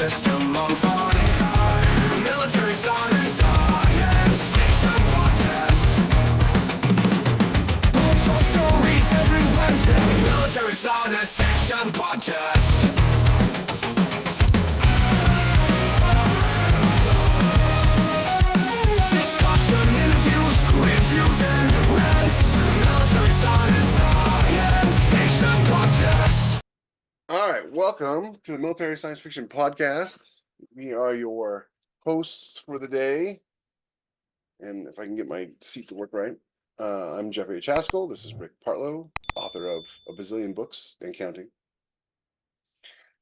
system on fire. Military science fiction podcast. Untold stories every Wednesday. Military science fiction podcast. Discussion, interviews, reviews, and rants. Military science fiction podcast. All right, welcome to the Military Science Fiction Podcast. We are your hosts for the day. And if I can get my seat to work right, I'm Jeffery Haskell. This is Rick Partlow, author of a bazillion books and counting.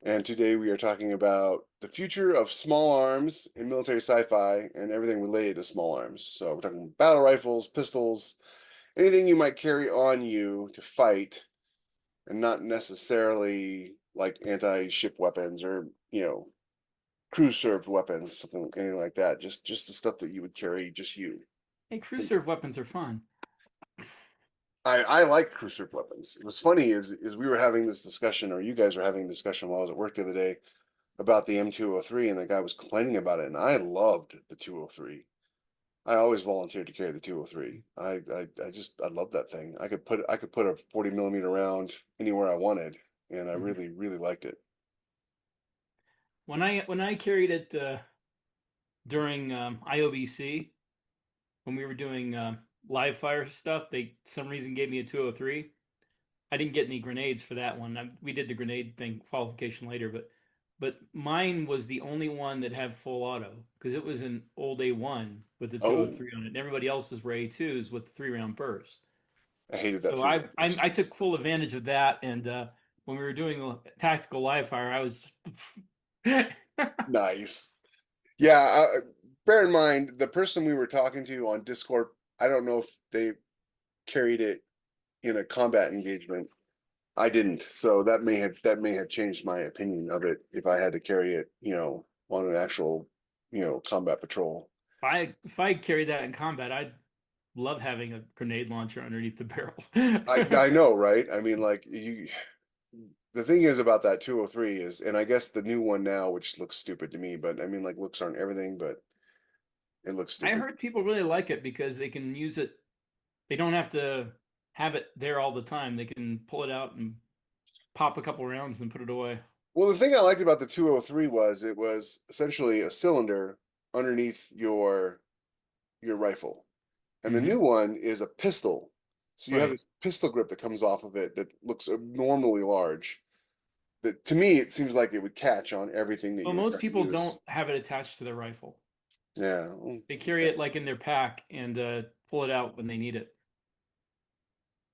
And today we are talking about the future of small arms in military sci-fi and everything related to small arms. So we're talking battle rifles, pistols, anything you might carry on you to fight, and not necessarily like anti-ship weapons or, crew-served weapons, anything like that. Just the stuff that you would carry, just you. Hey, crew serve weapons are fun. I like crew-served weapons. What's funny is we were having this discussion, or you guys were having a discussion while I was at work the other day about the M203, and the guy was complaining about it, and I loved the 203. I always volunteered to carry the 203. I love that thing. I could put a 40 millimeter round anywhere I wanted, and I really liked it. When I carried it during IOBC, when we were doing live fire stuff, they some reason gave me a 203. I didn't get any grenades for that one. We did the grenade thing qualification later, but mine was the only one that had full auto because it was an old A1 with the 203 on it, and everybody else's were A2s with the 3-round burst. I hated that. So I took full advantage of that, and when we were doing tactical live fire, I was nice. Yeah, bear in mind the person we were talking to on Discord, I don't know if they carried it in a combat engagement. I didn't, so that may have changed my opinion of it if I had to carry it, on an actual, combat patrol. If I carried that in combat, I'd love having a grenade launcher underneath the barrel. I know, right? I mean, like the thing is about that 203 is, and I guess the new one now, which looks stupid to me, but I mean, like, looks aren't everything, but it looks stupid. I heard people really like it because they can use it. They don't have to have it there all the time. They can pull it out and pop a couple rounds and put it away. Well, the thing I liked about the 203 was it was essentially a cylinder underneath your rifle. And the new one is a pistol. So you have this pistol grip that comes off of it that looks abnormally large. That to me, it seems like it would catch on everything that. Well, most people don't have it attached to their rifle. Yeah, they carry it like in their pack and pull it out when they need it.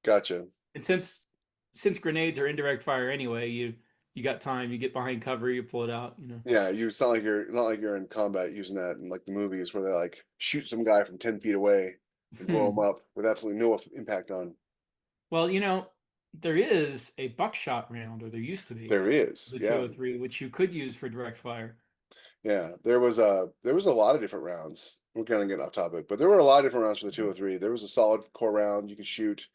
Gotcha. And since grenades are indirect fire anyway, you got time. You get behind cover, you pull it out. Yeah, it's not like you're in combat using that in like the movies where they like shoot some guy from 10 feet away and blow him up with absolutely no impact on. Well, there is a buckshot round, or there used to be. There is, the 203, which you could use for direct fire. Yeah, there was a lot of different rounds. We're kind of getting off topic, but there were a lot of different rounds for the 203. There was a solid core round you could shoot.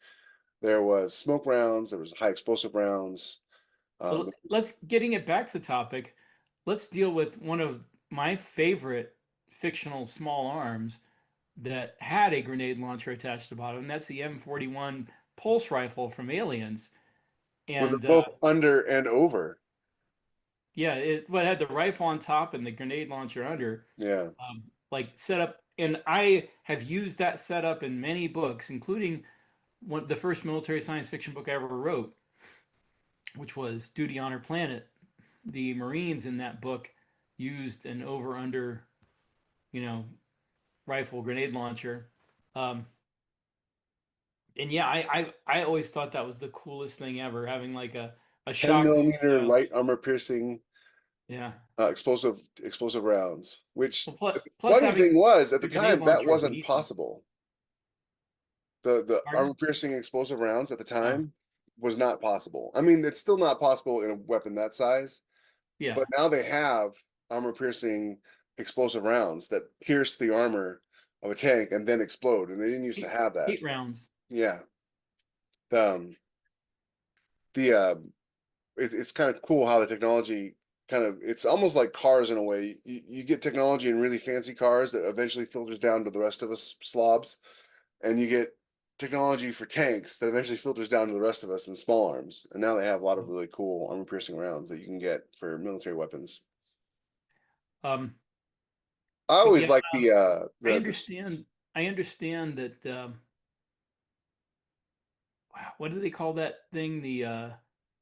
There was smoke rounds. There was high explosive rounds. So getting it back to the topic, let's deal with one of my favorite fictional small arms that had a grenade launcher attached to the bottom, and that's the M41 pulse rifle from Aliens. And with both under and over. Yeah, it had the rifle on top and the grenade launcher under. Yeah. Setup, and I have used that setup in many books, including the first military science fiction book I ever wrote, which was Duty Honor Planet. The Marines in that book used an over-under, rifle grenade launcher. And yeah, I always thought that was the coolest thing ever, having like a 10 millimeter light armor piercing, explosive rounds. Which the funny thing was, at the time, that wasn't possible. The armor piercing explosive rounds at the time was not possible. I mean, it's still not possible in a weapon that size. Yeah. But now they have armor piercing explosive rounds that pierce the armor of a tank and then explode, and they didn't used to have that. 8 rounds. Yeah. It's kind of cool how the technology kind of, it's almost like cars in a way. You get technology in really fancy cars that eventually filters down to the rest of us slobs, and you get technology for tanks that eventually filters down to the rest of us in small arms. And now they have a lot of really cool armor piercing rounds that you can get for military weapons. Um, I but always yeah, like I the understand. I understand that. Wow, what do they call that thing? The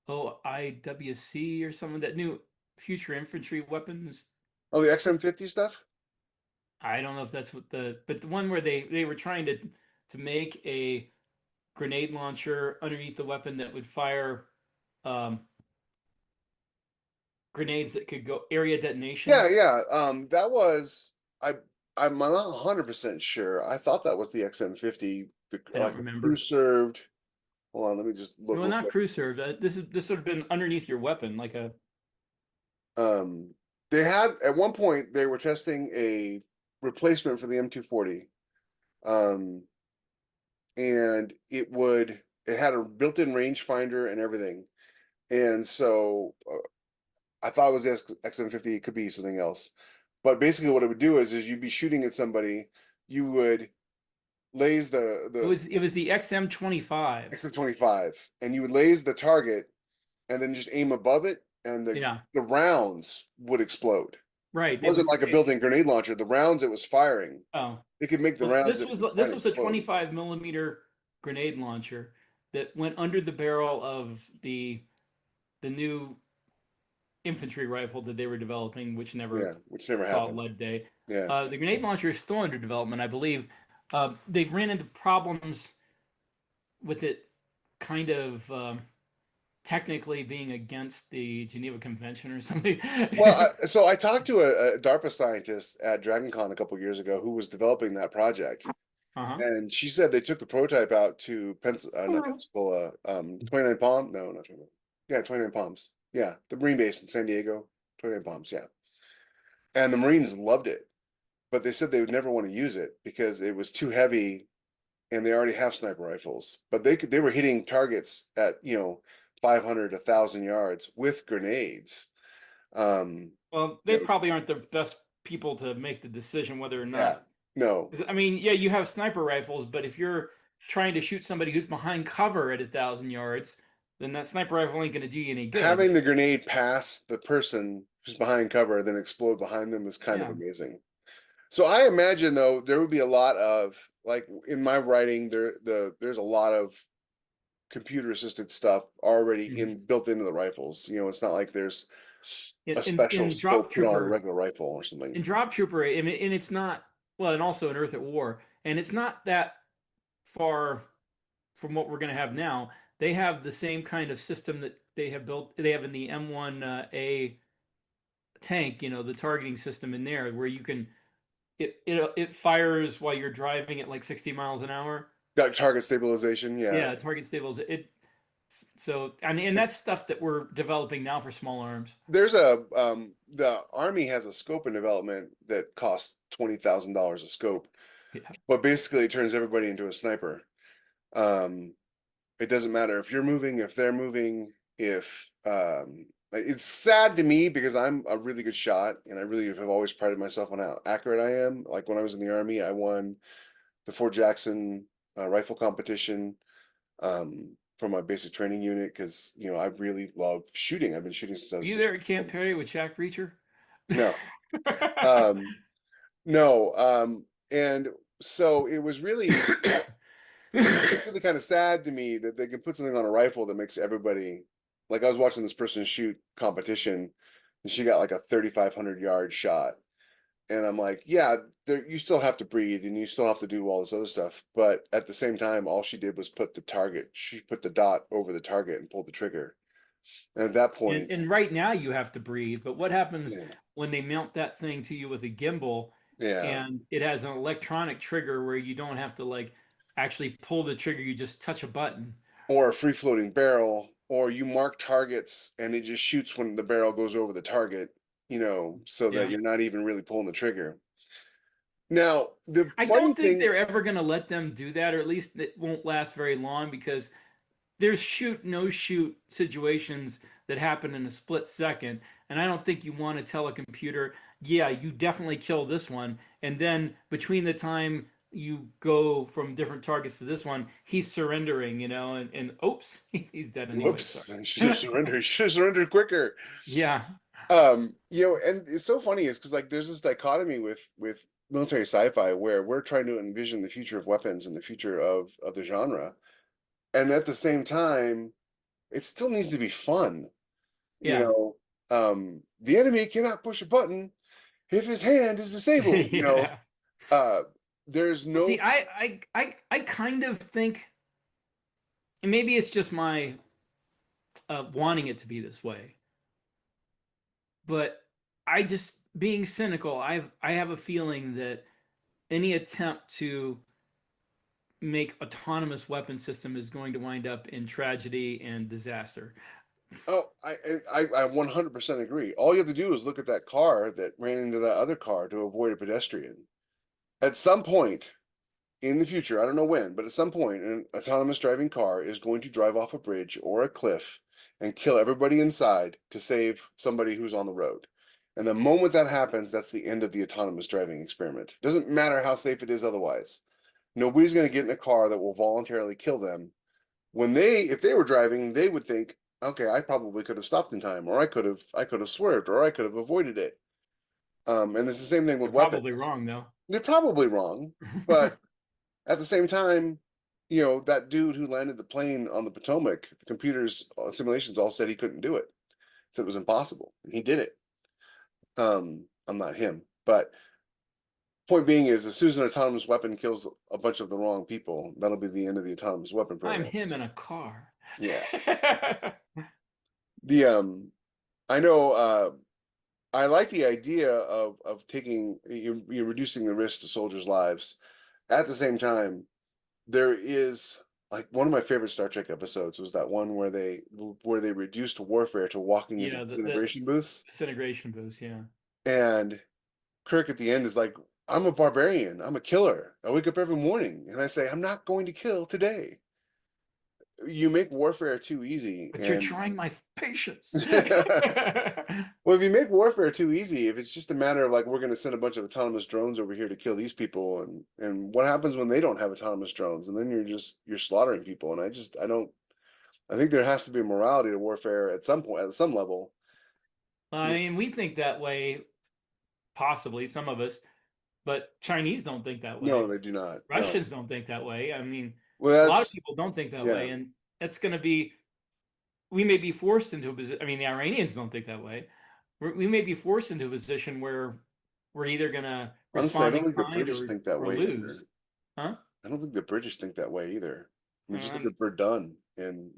OIWC or something? That new future infantry weapons oh, the system. XM50 stuff. I don't know if that's what but the one where they were trying to make a grenade launcher underneath the weapon that would fire um, grenades that could go area detonation. Yeah, yeah. That was I. I'm not 100% sure. I thought that was the XM50, I don't like a crew remember. served. Hold on, let me just look No, real not quick. crew serve. This would have been underneath your weapon, like a. Um, they had at one point they were testing a replacement for the M240. Um, and it had a built-in rangefinder and everything. And so I thought it was the XM50. It could be something else. But basically, what it would do is you'd be shooting at somebody, you would laze the It was the XM25. XM25, and you would laze the target, and then just aim above it, and Yeah, the rounds would explode. right. It They wasn't would. like a built-in grenade launcher. The rounds it was firing, Oh, it could make the well, rounds it was trying this to was a explode. 25 millimeter grenade launcher that went under the barrel of the new infantry rifle that they were developing, which never Yeah, which never saw happened. lead day. Yeah. The grenade launcher is still under development, I believe. They've ran into problems with it, kind of technically being against the Geneva Convention or something. Well, so I talked to a DARPA scientist at DragonCon a couple years ago who was developing that project, Uh-huh. and she said they took the prototype out to not Pensacola, 29 Palm. No, not 29. Yeah, 29 Palms. Yeah, the Marine base in San Diego, 29 Palms. Yeah, and the Marines loved it, but they said they would never want to use it because it was too heavy, and they already have sniper rifles. But they were hitting targets at 500, 1,000 yards with grenades. Well, You they know, probably aren't the best people to make the decision whether or yeah, not. no. I mean, yeah, you have sniper rifles, but if you're trying to shoot somebody who's behind cover at 1,000 yards, then that sniper rifle ain't going to do you any good. Having the grenade pass the person who's behind cover, then explode behind them is kind of Yeah. amazing. So I imagine though there would be a lot of like in my writing there's a lot of computer assisted stuff already Mhm. built into the rifles. It's not like there's In, a in special in Drop scope put on a Trooper, regular rifle or something. in Drop Trooper, I mean, and it's not well, and also in Earth at War, and it's not that far from what we're going to have now. They have the same kind of system that they have built. They have in the M1A tank, the targeting system in there, where you can it fires while you're driving at like 60 miles an hour. Got target stabilization, yeah. Yeah, target stables. So and that's It's stuff that we're developing now for small arms. there's the Army has a scope in development that costs $20,000 a scope, Yeah. but basically it turns everybody into a sniper. Um, it doesn't matter if you're moving, if they're moving, if it's sad to me because I'm a really good shot and I really have always prided myself on how accurate I am. Like when I was in the Army, I won the Fort Jackson rifle competition from my basic training unit because I really love shooting. I've been shooting since I Were was you there at Camp Perry with Jack Reacher? no. Um, no. And so it's really kind of sad to me that they can put something on a rifle that makes everybody like I was watching this person shoot competition and she got like a 3,500 yard shot. And I'm like, yeah, you still have to breathe and you still have to do all this other stuff. But at the same time, all she did was she put the dot over the target and pulled the trigger. And at that and point, and right now you have to breathe, but what happens yeah, when they mount that thing to you with a gimbal yeah. and it has an electronic trigger where you don't have to like actually pull the trigger, you just touch a button. Or a free floating barrel, or you mark targets and it just shoots when the barrel goes over the target, so that Yeah. you're not even really pulling the trigger. Now, the I funny don't think thing, they're ever going to let them do that, or at least it won't last very long because there's shoot no shoot situations that happen in a split second, and I don't think you want to tell a computer, yeah, you definitely kill this one, and then between the time you go from different targets to this one, he's surrendering, and oops, he's dead anyway. Whoops, Sorry. I should have surrendered. You should have surrendered quicker. Yeah. And it's so funny is because like there's this dichotomy with military sci-fi where we're trying to envision the future of weapons and the future of the genre. And at the same time, it still needs to be fun. You Yeah. know, the enemy cannot push a button if his hand is disabled. Yeah. Uh, there's Well, no. see, I kind of think, and maybe it's just my wanting it to be this way, but I just being cynical, I have a feeling that any attempt to make autonomous weapon system is going to wind up in tragedy and disaster. Oh, I 100% agree. All you have to do is look at that car that ran into that other car to avoid a pedestrian. At some point in the future, I don't know when, but at some point, an autonomous driving car is going to drive off a bridge or a cliff and kill everybody inside to save somebody who's on the road. And the moment that happens, that's the end of the autonomous driving experiment. Doesn't matter how safe it is otherwise. Nobody's going to get in a car that will voluntarily kill them. If they were driving, they would think, okay, I probably could have stopped in time, or I could have swerved, or I could have avoided it. And it's the same thing with You're probably weapons. wrong, though. They're probably wrong, but at the same time, that dude who landed the plane on the Potomac, the computers simulations all said he couldn't do it. Said it was impossible. And he did it. I'm not him, but point being is as soon as an autonomous weapon kills a bunch of the wrong people, that'll be the end of the autonomous weapon I'm programs. him in a car. Yeah. The I know I like the idea of taking you're reducing the risk to soldiers' lives. At the same time, there is like one of my favorite Star Trek episodes was that one where they reduced warfare to walking into Yeah, the disintegration booths. disintegration boost. Yeah. And Kirk at the end is like, I'm a barbarian, I'm a killer. I wake up every morning and I say, I'm not going to kill today. You make warfare too easy. But you're And trying my patience. well, if you make warfare too easy, if it's just a matter of like we're going to send a bunch of autonomous drones over here to kill these people, and what happens when they don't have autonomous drones, and then you're slaughtering people. And I think there has to be a morality to warfare at some point, at some level. I mean, we think that way, possibly some of us, but Chinese don't think that No, way. they do not. No. Russians don't think that way. I mean, Well, a lot of that's people don't think that yeah. way, and that's going to be. We may be forced into a position. I mean, the Iranians don't think that way. We may be forced into a position where we're either going to Honestly, I respond don't in think the kind British think that or way either. lose. Huh? I don't think the British think that way either. I mean, just look Um, at Verdun and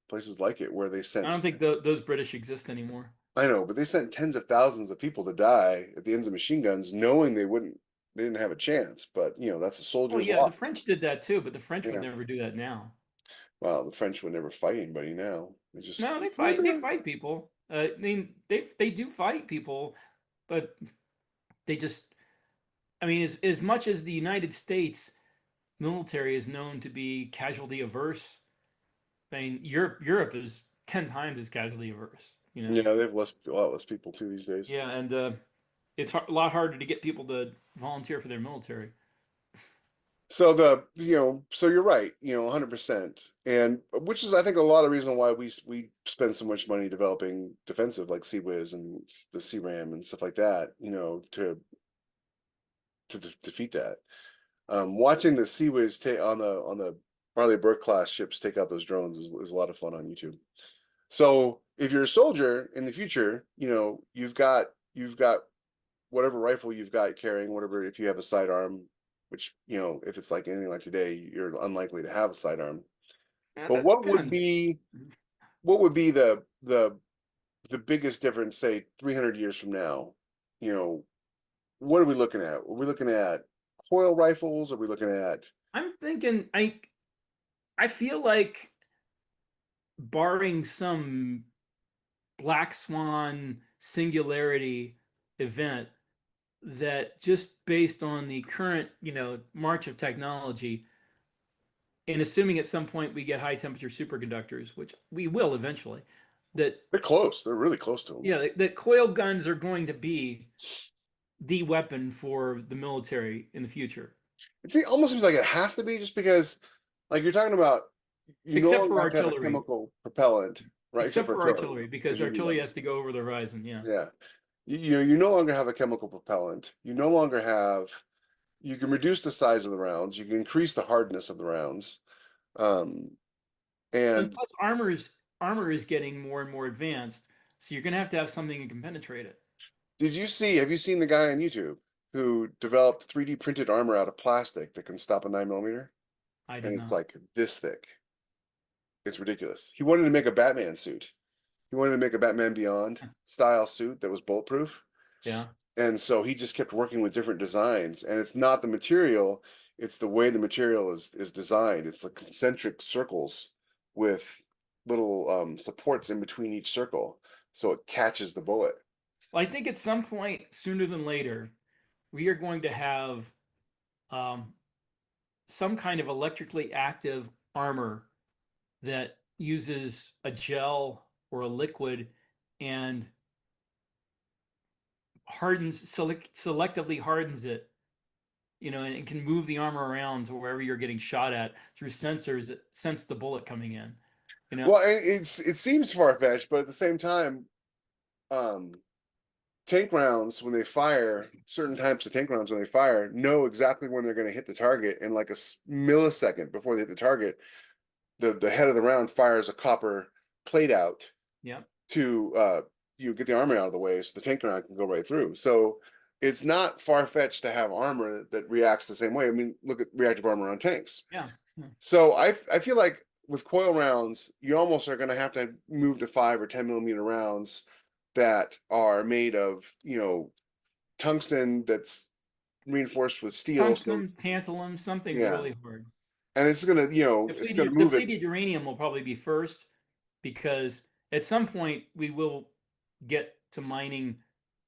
places like it where they I sent. don't think those British exist anymore. I know, but they sent tens of thousands of people to die at the ends of machine guns, knowing they didn't have a chance. But that's a Oh soldier's yeah, the lot. French did that too, but the French would Yeah. never do that now. Well, the French would never fight anybody now. They just No, they fight. They fight people. I mean, they do fight people, but they just. I mean, as much as the United States military is known to be casualty averse, I mean, Europe is 10 times as casualty averse. Yeah, they have a lot less people too these days. Yeah, and it's a lot harder to get people to volunteer for their military. So so you're right, 100%, and which is I think a lot of reason why we spend so much money developing defensive like CWIS and the CRAM and stuff like that, to defeat that. Watching the CWIS take on the Marley Burke class ships take out those drones is a lot of fun on YouTube. So if you're a soldier in the future, you've got whatever rifle you've got carrying, whatever, if you have a sidearm, which, if it's like anything like today, you're unlikely to have a sidearm. Yeah, But that what would depends. be the biggest difference, say 300 years from now? What are we looking at? Are we looking at coil rifles? Are we looking at I'm thinking I feel like barring some black swan singularity event that just based on the current, march of technology, and assuming at some point we get high temperature superconductors, which we will eventually, that They're close. They're really close to them. yeah, that coil guns are going to be the weapon for the military in the future. It almost seems like it has to be, just because, like, you're talking about, you no Except longer for have to have a artillery. chemical propellant, right? Except for artillery, because because you do artillery that. has to go over the horizon. Yeah. Yeah. You no longer have a chemical propellant. You no longer have, you can reduce the size of the rounds. You can increase the hardness of the rounds. Um, And and plus armor is getting more and more advanced, so you're gonna have to have something that can penetrate it. have you seen the guy on YouTube who developed 3D printed armor out of plastic that can stop a 9mm? I And don't it's know. like this thick. It's ridiculous. He wanted to make a Batman suit. He wanted to make a Batman Beyond style suit that was bulletproof. Yeah. And so he just kept working with different designs. And it's not the material, it's the way the material is designed. It's like concentric circles with little supports in between each circle, so it catches the bullet. Well, I think at some point sooner than later, we are going to have um, some kind of electrically active armor that uses a gel or a liquid and selectively hardens it, and can move the armor around to wherever you're getting shot at through sensors that sense the bullet coming in. Well, it seems far-fetched, but at the same time, um, tank rounds, when they fire, certain types of tank rounds when they fire, know exactly when they're going to hit the target, and like a millisecond before they hit the target, the head of the round fires a copper plate out Yeah. to you get the armor out of the way so the tank round can go right through. So it's not far-fetched to have armor that reacts the same way. I mean, look at reactive armor on tanks. Yeah. So I feel like with coil rounds, you almost are going to have to move to 5 or 10mm rounds that are made of, tungsten that's reinforced with steel. So Tungsten, tantalum, something yeah, really hard. and it's gonna, it's gonna move it. Depleted uranium will probably be first, because at some point we will get to mining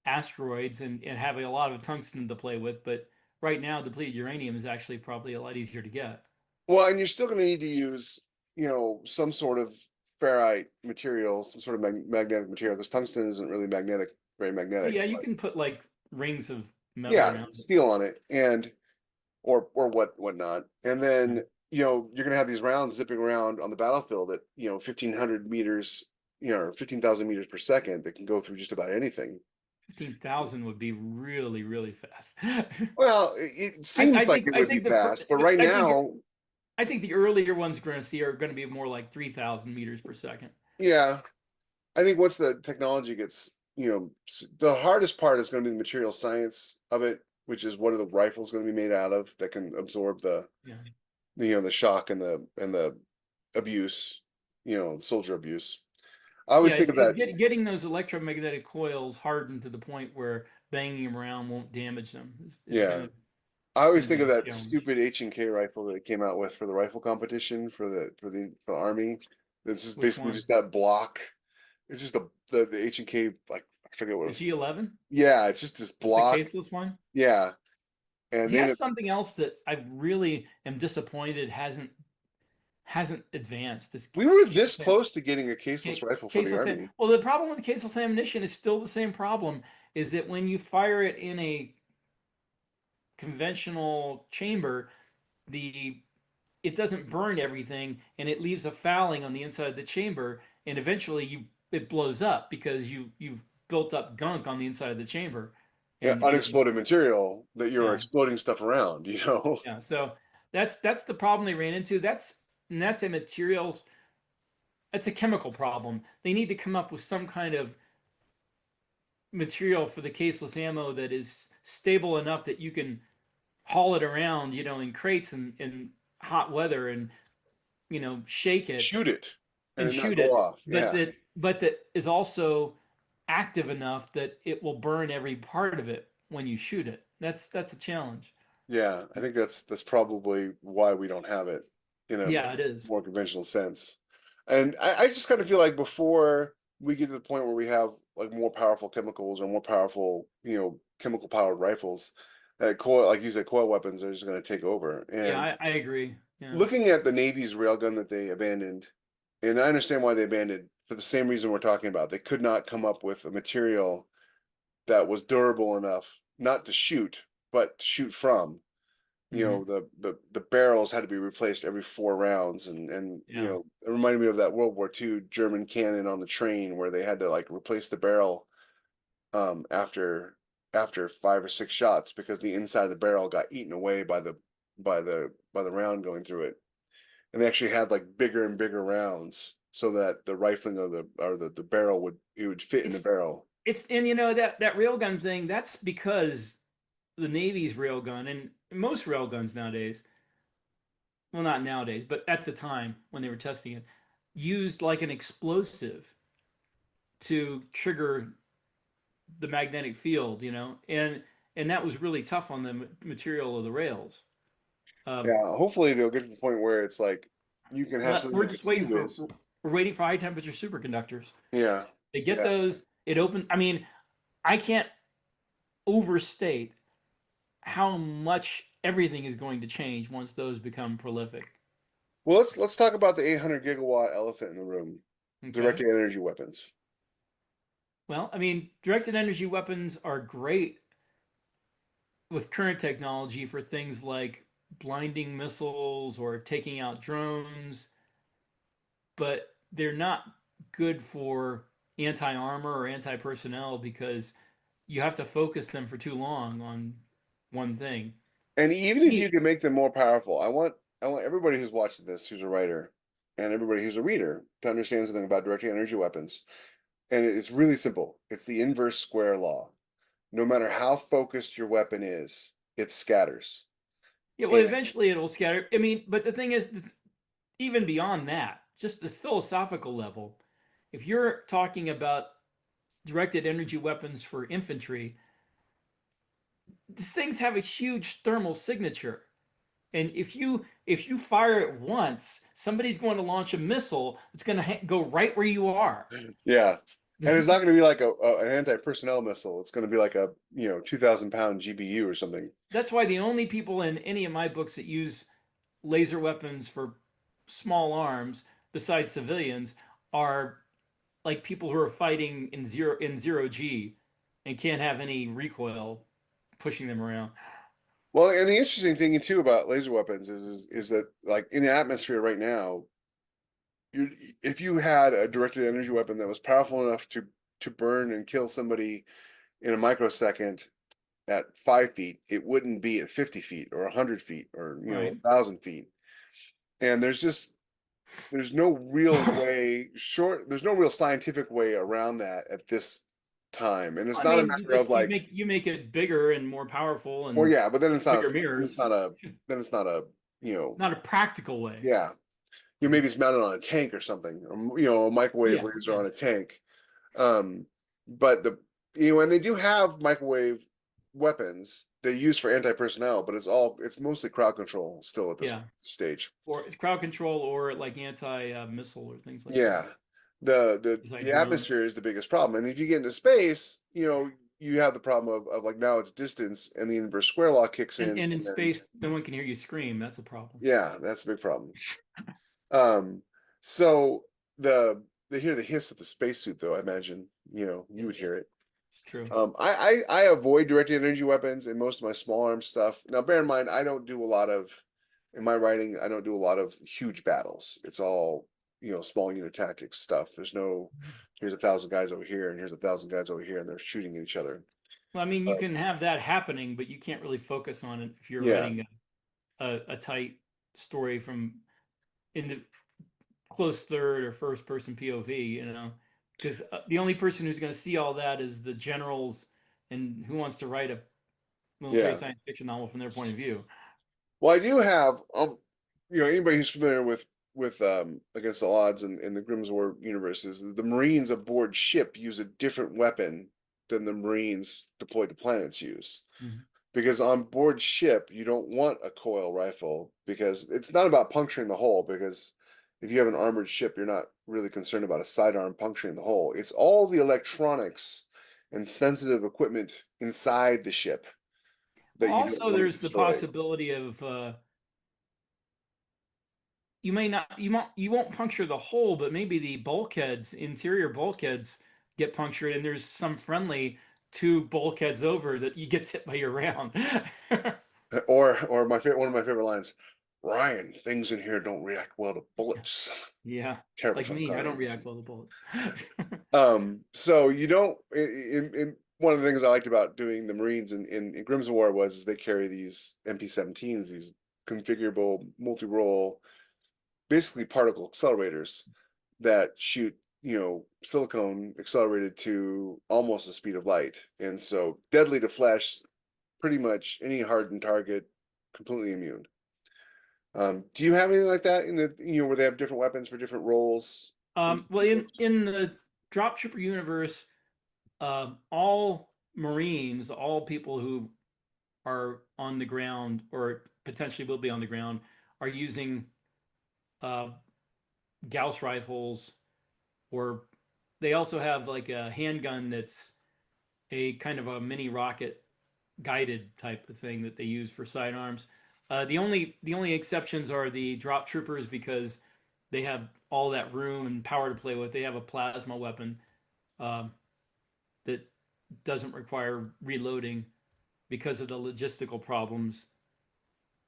asteroids and having a lot of tungsten to play with. But right now, depleted uranium is actually probably a lot easier to get. Well, and you're still gonna need to use, some sort of ferrite material, some sort of magnetic material, because tungsten isn't really very But magnetic. yeah, you But can put like rings of metal yeah, around it. steel on it, and or whatnot, and then you're gonna have these rounds zipping around on the battlefield at 1,500 meters, or 15,000 meters per second, that can go through just about anything. 15,000 would be really, really fast. Well, it seems like it I would be think fast, but right now, I think the earlier ones we're going to see are going to be more like 3,000 meters per second. yeah, I think once the technology gets, the hardest part is going to be the material science of it, which is what are the rifles going to be made out of that can absorb Yeah. the shock and the abuse, soldier abuse. I always Yeah, think of that. getting those electromagnetic coils hardened to the point where banging them around won't damage them is Yeah, I always gonna think be of a that challenge. stupid H&K rifle that it came out with for the rifle competition for the army. This is Which basically one? just that block. It's just the H&K, like, I forget what The it was. G11? Yeah, it's just this It's the block. caseless one? Yeah, and See, then that's something else that I really am disappointed hasn't advanced. This we were this caseless close to getting a caseless rifle for the army. well, the problem with the caseless ammunition is still the same problem, is that when you fire it in a conventional chamber, the it doesn't burn everything and it leaves a fouling on the inside of the chamber, and eventually it blows up because you've built up gunk on the inside of the chamber. Yeah, And unexploded material that you're yeah, exploding stuff around. yeah, so that's the problem they ran into. That's a materials, that's a chemical problem. They need to come up with some kind of material for the caseless ammo that is stable enough that you can haul it around, in crates in hot weather, and shake it Shoot it and and it not shoot go it, off. but Yeah, that is also active enough that it will burn every part of it when you shoot it. That's a challenge. yeah. I think that's probably why we don't have it in a Yeah, it is. more conventional sense. And I just kind of feel like before we get to the point where we have like more powerful chemicals or more powerful, chemical powered rifles, that coil, like you said, coil weapons are just going to take over. Yeah, And I agree. Yeah. looking at the Navy's railgun that they abandoned, and I understand why they abandoned for the same reason we're talking about. They could not come up with a material that was durable enough not to shoot, but to shoot from. Hmm. The barrels had to be replaced every 4 rounds, and Yeah. it reminded me of that World War II German cannon on the train where they had to like replace the barrel after 5 or 6 shots because the inside of the barrel got eaten away by the round going through it. And they actually had like bigger and bigger rounds so that the rifling of the barrel would fit in the It's barrel. and that railgun thing, that's because the Navy's railgun and most railguns nowadays, well, not nowadays, but at the time when they were testing it, used like an explosive to trigger the magnetic field, and that was really tough on the material of the rails. Um, Yeah, hopefully they'll get to the point where it's like you can have something we're that can just see waiting for whiz. we're waiting for high temperature superconductors. Yeah, They get yeah. those. It open. I mean, I can't overstate how much everything is going to change once those become prolific. Well, let's talk about the 800 gigawatt elephant in the room, Okay. directed energy weapons. Well, I mean, directed energy weapons are great with current technology for things like blinding missiles or taking out drones, but they're not good for anti-armor or anti-personnel because you have to focus them for too long on one thing. And even if you Me, can make them more powerful, I want everybody who's watching this, who's a writer, and everybody who's a reader, to understand something about directed energy weapons. And it's really simple. It's the inverse square law. No matter how focused your weapon is, it scatters. yeah, well, And eventually it'll scatter. I mean, but the thing is, even beyond that, just the philosophical level, if you're talking about directed energy weapons for infantry, these things have a huge thermal signature. And if you fire it once, somebody's going to launch a missile that's going to go right where you are. yeah, and it's not going to be like an anti-personnel missile. It's going to be like a 2,000 pound GBU or something. That's why the only people in any of my books that use laser weapons for small arms, besides civilians, are like people who are fighting in zero G and can't have any recoil pushing them around. Well, and the interesting thing too about laser weapons is that like in the atmosphere right now, you if you had a directed energy weapon that was powerful enough to burn and kill somebody in a microsecond at 5 feet, it wouldn't be at 50 feet or 100 feet or Right. 1,000 feet. And there's no real way short. There's no real scientific way around that at this time, and it's I not a mean, you matter of just you like, make you make it bigger and more powerful well, and yeah, but then it's not a, bigger then it's mirrors. not a, then it's not a, you know, Not a practical way. yeah, maybe it's mounted on a tank or something, or a microwave Yeah, laser yeah. on a tank. Um, but and they do have microwave weapons they use for anti-personnel, but it's mostly crowd control still at this Yeah. stage. Or it's crowd control or like anti missile or things like Yeah, that. the Drone. atmosphere is the biggest problem, and if you get into space, you have the problem of like now it's distance, and the inverse square law kicks And in, and in and then space, no one can hear you scream. That's a problem. yeah, that's a big problem. Um, so they hear the hiss of the spacesuit, though. I imagine you would Yes, hear it. it's true. I avoid directed energy weapons in most of my small arms stuff. Now, bear in mind, I don't do a lot of in my writing. I don't do a lot of huge battles. It's all small unit tactics stuff. There's no here's 1,000 guys over here and here's 1,000 guys over here and they're shooting at each other. Well, I mean, you Uh, can have that happening, but you can't really focus on it if you're yeah. writing a tight story from into close third or first person POV, because the only person who's going to see all that is the generals and who wants to write a military Yeah. science fiction novel from their point of view. Well, I do have anybody who's familiar with Against the Odds in the Grimm's War universe is the Marines aboard ship use a different weapon than the Marines deployed to planets use. Mhm. Because on board ship, you don't want a coil rifle because it's not about puncturing the hull. Because if you have an armored ship, you're not really concerned about a sidearm puncturing the hull. It's all the electronics and sensitive equipment inside the ship that you don't Also, want to there's the destroy. possibility of you may not you won't puncture the hole, but maybe the bulkheads, interior bulkheads, get punctured, and there's some friendly two bulkheads over that you gets hit by your round. Or one of my favorite lines, Ryan, things in here don't react well to bullets. Yeah, Terrible like Sean me, I don't Connery. react well to bullets. So you don't in one of the things I liked about doing the Marines in Grimm's War was they carry these MP-17s, these configurable multi-role, basically particle accelerators that shoot, silicone accelerated to almost the speed of light. And so deadly to flesh, pretty much any hardened target, completely immune. Do you have anything like that in where they have different weapons for different roles? Well, in the drop trooper universe, all Marines, all people who are on the ground or potentially will be on the ground, are using uh, Gauss rifles, or they also have like a handgun that's a kind of a mini rocket guided type of thing that they use for sidearms. The only exceptions are the drop troopers because they have all that room and power to play with. They have a plasma weapon um, that doesn't require reloading because of the logistical problems.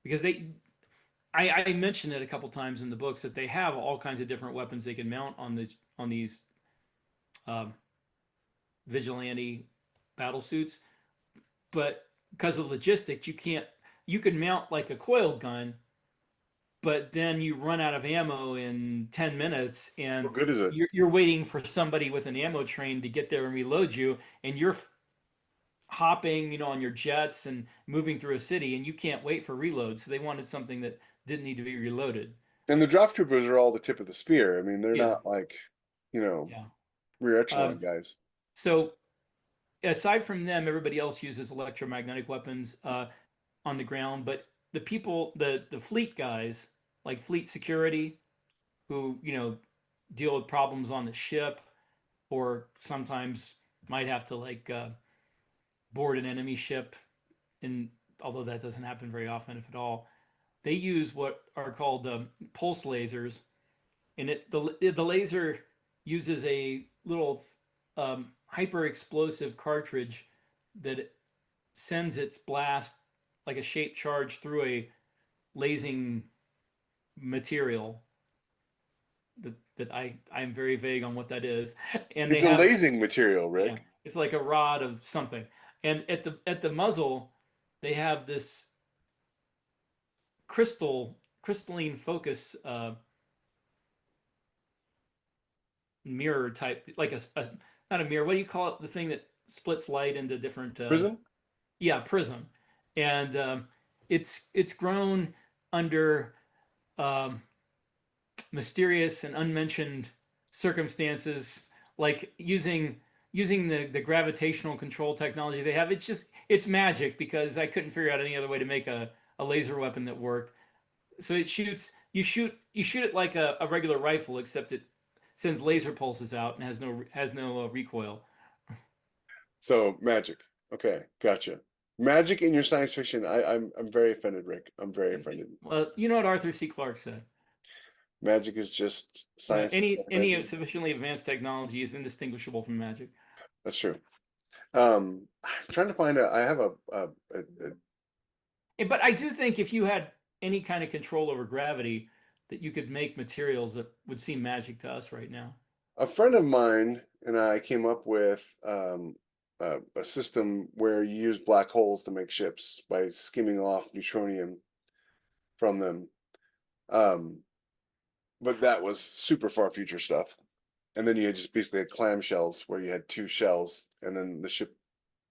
Because I mentioned it a couple times in the books that they have all kinds of different weapons they can mount on these um, vigilante battle suits, but because of logistics, you can mount like a coil gun, but then you run out of ammo in 10 minutes and What good is it? you're waiting for somebody with an ammo train to get there and reload you, and you're hopping, on your jets and moving through a city, and you can't wait for reload. So they wanted something that didn't need to be reloaded. And the drop troopers are all the tip of the spear. I mean, they're Yeah, not like, you know, yeah. rear echelon Um, guys. so aside from them, everybody else uses electromagnetic weapons on the ground. But the people, the fleet guys, like fleet security, who deal with problems on the ship, or sometimes might have to like board an enemy ship, and although that doesn't happen very often, if at all, they use what are called pulse lasers, and the laser uses a little hyper explosive cartridge that sends its blast like a shaped charge through a lasing material that I'm very vague on what that is, and they It's a have, lasing material, yeah, Rick. it's like a rod of something, and at the muzzle they have this crystalline focus mirror type, like a not a mirror. What do you call it? The thing that splits light into different. Prism? Yeah, prism, and it's grown under um, mysterious and unmentioned circumstances, like using the gravitational control technology they have. It's magic because I couldn't figure out any other way to make a laser weapon that worked. So it shoots you shoot it like a regular rifle, except it sends laser pulses out and has no recoil. So magic. Okay, gotcha. Magic in your science fiction. I'm very offended, Rick. I'm very offended. Well, you know what Arthur C. Clarke said. Magic is just science Any fiction. sufficiently advanced technology is indistinguishable from magic. That's true. I'm trying to find I have But I do think if you had any kind of control over gravity, that you could make materials that would seem magic to us right now. a friend of mine and I came up with a system where you use black holes to make ships by skimming off neutronium from them. Um, but that was super far future stuff. And then you had just basically had clamshells where you had two shells, and then the ship,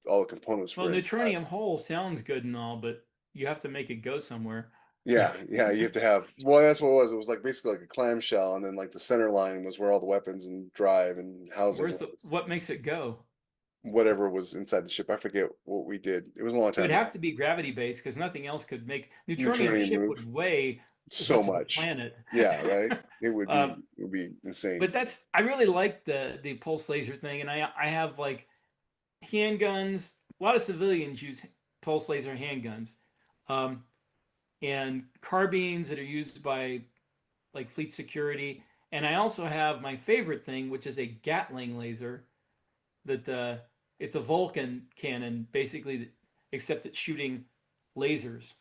all the components Well, were inside. neutronium hole sounds good and all, but you have to make it go somewhere. Yeah, yeah, you have to have. Well, that's what it was. It was like basically like a clamshell, and then like the center line was where all the weapons and drive and housing was. What makes it go? Whatever was inside the ship. I forget what we did. It was a long It would time ago. have to be gravity based because nothing else could make neutronium Neutronium ship move would weigh as so much as a much. planet. Yeah, right. um, It would be insane. but I really like the pulse laser thing, and I have like handguns. A lot of civilians use pulse laser handguns, um, and carbines that are used by like fleet security. And I also have my favorite thing, which is a Gatling laser that it's a Vulcan cannon, basically, except it's shooting lasers.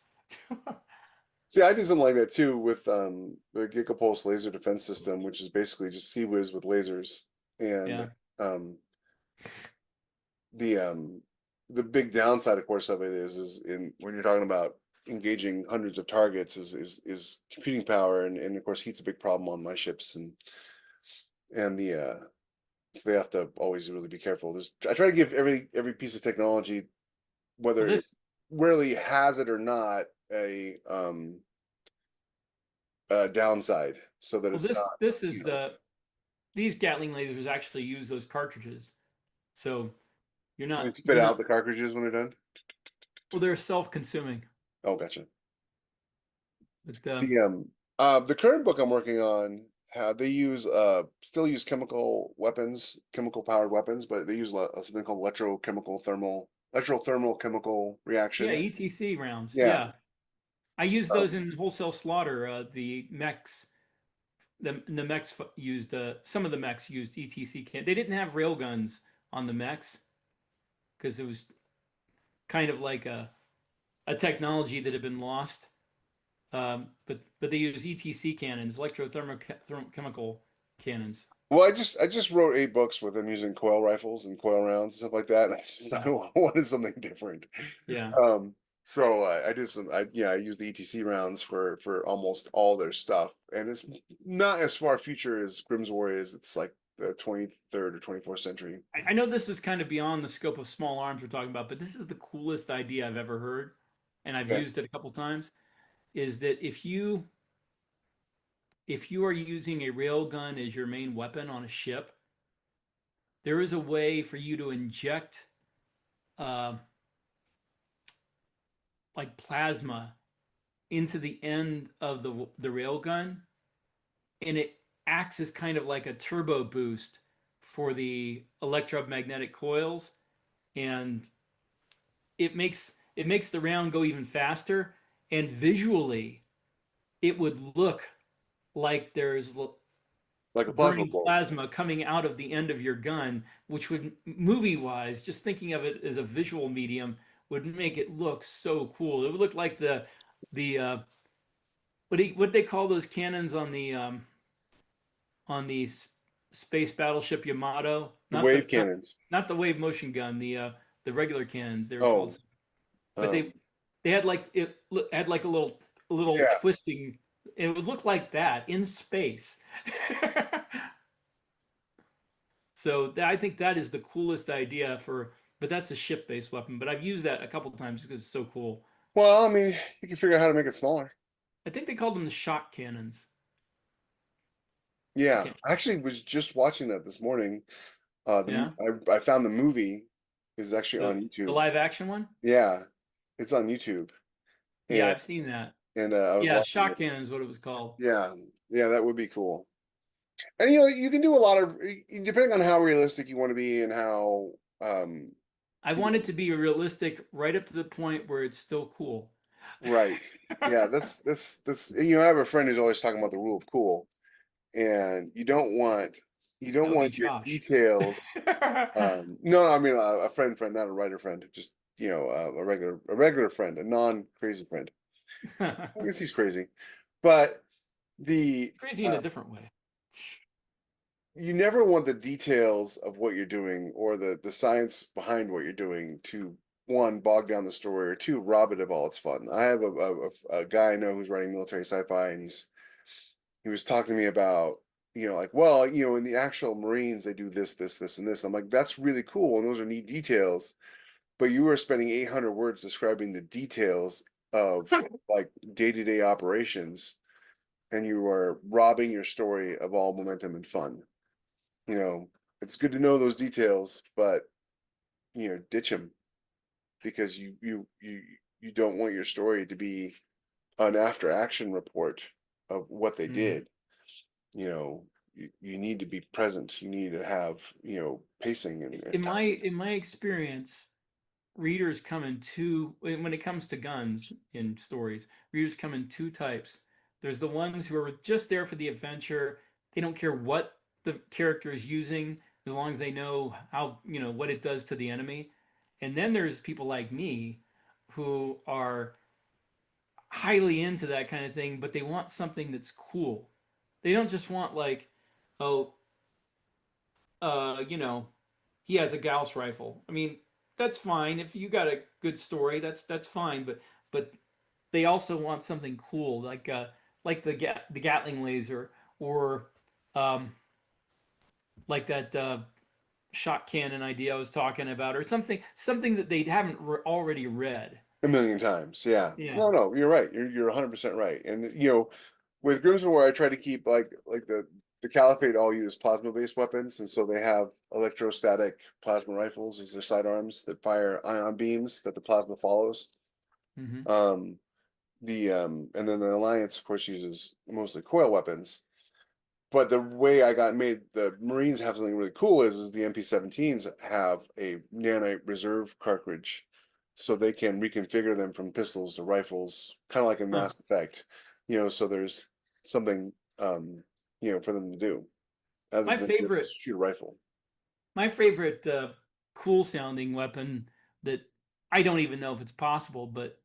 See, I did something like that too with the Gigapulse laser defense system, which is basically just CWIS with lasers. And Yeah. um, the um, the big downside, of course, of it is in when you're talking about engaging hundreds of targets is computing power, and of course heat's a big problem on my ships, and the so they have to always really be careful. I try to give every piece of technology, Well, whether it this really has it or not, a downside, so that well it's not, this you is know, these Gatling lasers actually use those cartridges, so can you spit you're out not the cartridges when they're done? well they're self-consuming. Oh, gotcha. But The current book I'm working on, they use still use chemical weapons, chemical powered weapons, but they use something called electrothermal chemical yeah, reaction. ETC rounds. Yeah. Yeah, I use those Um, in wholesale slaughter. The mechs, the mechs used some of the mechs used ETC can. They didn't have rail guns on the mechs because it was kind of like a technology that had been lost. But they use ETC cannons, chemical cannons. well, I just wrote 8 books with them using coil rifles and coil rounds and stuff like that. And I wanted something different. Yeah. Um, so I did I used the ETC rounds for almost all their stuff, and it's not as far future as Grimm's War is. It's like the 23rd or 24th century. I know this is kind of beyond the scope of small arms we're talking about, but this is the coolest idea I've ever heard, and I've Okay. used it a couple times. Is that if you are using a railgun as your main weapon on a ship, there is a way for you to inject uh, like plasma into the end of the railgun, and it acts as kind of like a turbo boost for the electromagnetic coils, and it makes the round go even faster, and visually it would look like there's Like a plasma burning bolt. plasma coming out of the end of your gun, which would, movie wise, just thinking of it as a visual medium, would make it look so cool. It would look like the what they call those cannons on the space battleship Yamato, The not wave the not cannons. not the wave motion gun, the regular cannons. They were called, Oh, but um, they had like had like a little yeah. twisting. It would look like that in space. So I think that is the coolest idea for, but that's a ship-based weapon. But I've used that a couple times because it's so cool. Well, I mean, you can figure out how to make it smaller. I think they called them the shock cannons. I Yeah, can't. I actually was just watching that this morning. Yeah, I found the movie is actually the on the YouTube. live action one. Yeah, it's on YouTube, Yeah, and I've seen that. I was Yeah, watching shock it. cannon is what it was called. Yeah, yeah, that would be cool. And you can do a lot of depending on how realistic you want to be and how I you want know, it to be realistic right up to the point where it's still cool. right. Yeah, I have a friend who's always talking about the rule of cool, and you That don't would be want your Josh. details. No, I mean a friend, not a writer friend, just a regular friend, a non-crazy friend. I guess he's crazy, but the Crazy in a different way. you never want the details of what you're doing or the science behind what you're doing to one bog down the story or two rob it of all its fun. I have a guy I know who's writing military sci-fi, and he was talking to me about like, well, in the actual Marines they do this and this. I'm like, that's really cool and those are neat details, but you were spending 800 words describing the details of like day-to-day operations, and you are robbing your story of all momentum and fun. you know, it's good to know those details, but ditch them because you don't want your story to be an after action report of what they Mm. did. You need to be present. You need to have, pacing and timing. In my experience, readers come in two when it comes to guns in stories. Readers come in two types. There's the ones who are just there for the adventure. They don't care what the character is using as long as they know how, what it does to the enemy. And then there's people like me who are highly into that kind of thing, but they want something that's cool. They don't just want like, oh, you know, he has a Gauss rifle. I mean, that's fine if you got a good story. That's fine, but they also want something cool like the Gatling laser or um, like that shot cannon idea I was talking about, or something that they haven't already read. A million times. Yeah. Yeah. No, you're right. You're 100% right. And you know, with Grimm's War, I try to keep like the Caliphate all use plasma based weapons, and so they have electrostatic plasma rifles as their sidearms that fire ion beams that the plasma follows. Hmm. Um, and then the Alliance, of course, uses mostly coil weapons. But the way I got made the Marines have something really cool is the MP17s have a nanite reserve cartridge, so they can reconfigure them from pistols to rifles, kind of like in Huh. Mass Effect, you know. So there's something, you know, for them to do other My than just favorite shoot a rifle. my favorite cool sounding weapon that I don't even know if it's possible, but